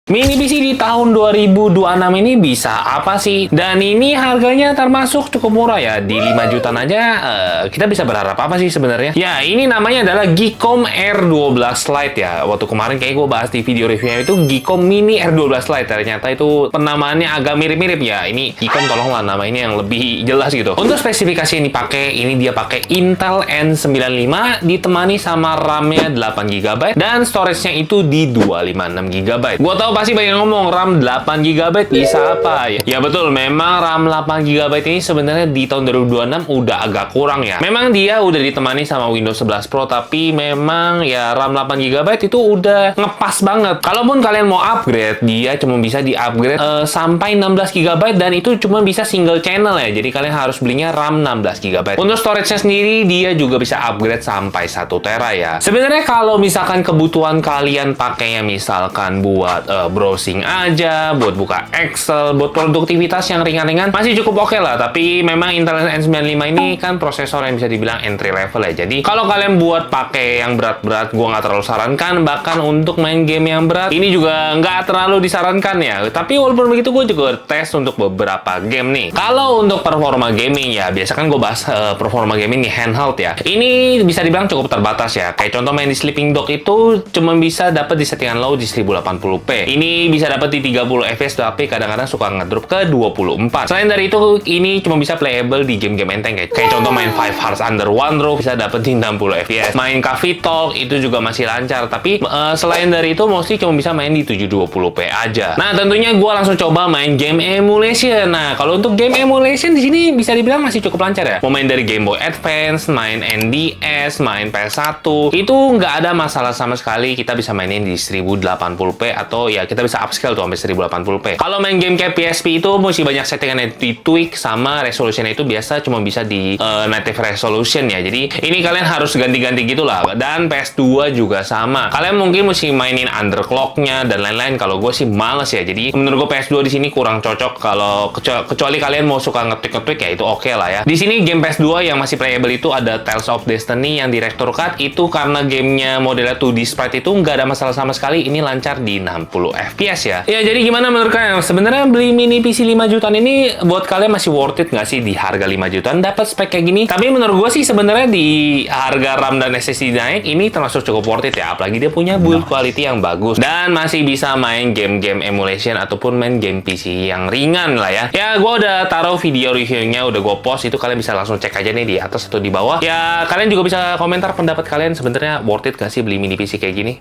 Mini PC di tahun 2026 ini bisa apa sih? Dan ini harganya termasuk cukup murah ya. Di 5 jutaan aja kita bisa berharap apa sih sebenarnya? Ya, ini namanya adalah Geekom R12 Lite ya. Waktu kemarin kayak gue bahas di video reviewnya itu Geekom Mini R12 Lite. Ternyata itu penamaannya agak mirip-mirip ya. Ini Geekom tolonglah nama ini yang lebih jelas gitu. Untuk spesifikasi yang dipakai, ini dia pakai Intel N95 ditemani sama RAM-nya 8 GB dan storage-nya itu di 256 GB. Gua tahu pasti banyak ngomong RAM 8 GB bisa apa ya? Ya betul, memang RAM 8 GB ini sebenarnya di tahun 2026 udah agak kurang ya. Memang dia udah ditemani sama Windows 11 Pro, tapi memang ya RAM 8 GB itu udah ngepas banget. Kalaupun kalian mau upgrade, dia cuma bisa di-upgrade sampai 16 GB dan itu cuma bisa single channel ya. Jadi kalian harus belinya RAM 16 GB. Untuk storage-nya sendiri dia juga bisa upgrade sampai 1 tera ya. Sebenarnya kalau misalkan kebutuhan kalian pakainya misalkan buat browsing aja, buat buka Excel, buat produktivitas yang ringan-ringan, masih cukup oke lah. Tapi memang Intel N95 ini kan prosesor yang bisa dibilang entry level ya. Jadi kalau kalian buat pakai yang berat-berat, gua nggak terlalu sarankan. Bahkan untuk main game yang berat, ini juga nggak terlalu disarankan ya. Tapi walaupun begitu, gue juga tes untuk beberapa game nih. Kalau untuk performa gaming ya, biasa kan gue bahas performa gaming di handheld ya. Ini bisa dibilang cukup terbatas ya. Kayak contoh main di Sleeping Dog itu cuma bisa dapat di settingan low di 1080p. Ini bisa dapat di 30 fps, tapi kadang-kadang suka ngedrop ke 24. Selain dari itu, ini cuma bisa playable di game-game enteng kayak contoh main Five Hearts Under One Roof bisa dapat di 60 fps. Main Coffee Talk itu juga masih lancar, tapi selain dari itu mostly cuma bisa main di 720p aja. Nah, tentunya gue langsung coba main game emulation. Nah, kalau untuk game emulation di sini bisa dibilang masih cukup lancar ya. Mau main dari Game Boy Advance, main NDS, main PS1, itu nggak ada masalah sama sekali. Kita bisa mainin di 1080p atau ya kita bisa upscale tuh sampai 1080p. Kalau main game kayak PSP itu mesti banyak settingan yang di-tweak sama resolutionnya itu biasa cuma bisa di native resolution ya. Jadi ini kalian harus ganti-ganti gitulah. Dan PS2 juga sama. Kalian mungkin mesti mainin underclock-nya dan lain-lain. Kalau gue sih males ya. Jadi menurut gue PS2 di sini kurang cocok. Kalau kecuali kalian mau suka ngetweak ya itu oke lah ya. Di sini game PS2 yang masih playable itu ada Tales of Destiny yang Director Cut. Itu karena gamenya modelnya 2D sprite itu nggak ada masalah sama sekali. Ini lancar di 60 fps ya. Ya, jadi gimana menurut kalian? Sebenarnya beli mini PC 5 jutaan ini buat kalian masih worth it nggak sih di harga 5 jutaan dapat spek kayak gini? Tapi menurut gue sih sebenarnya di harga RAM dan SSD naik ini termasuk cukup worth it ya. Apalagi dia punya build quality yang bagus dan masih bisa main game-game emulation ataupun main game PC yang ringan lah ya. Ya, gue udah taruh video reviewnya, udah gue post, itu kalian bisa langsung cek aja nih di atas atau di bawah. Ya, kalian juga bisa komentar pendapat kalian sebenarnya worth it gak sih beli mini PC kayak gini?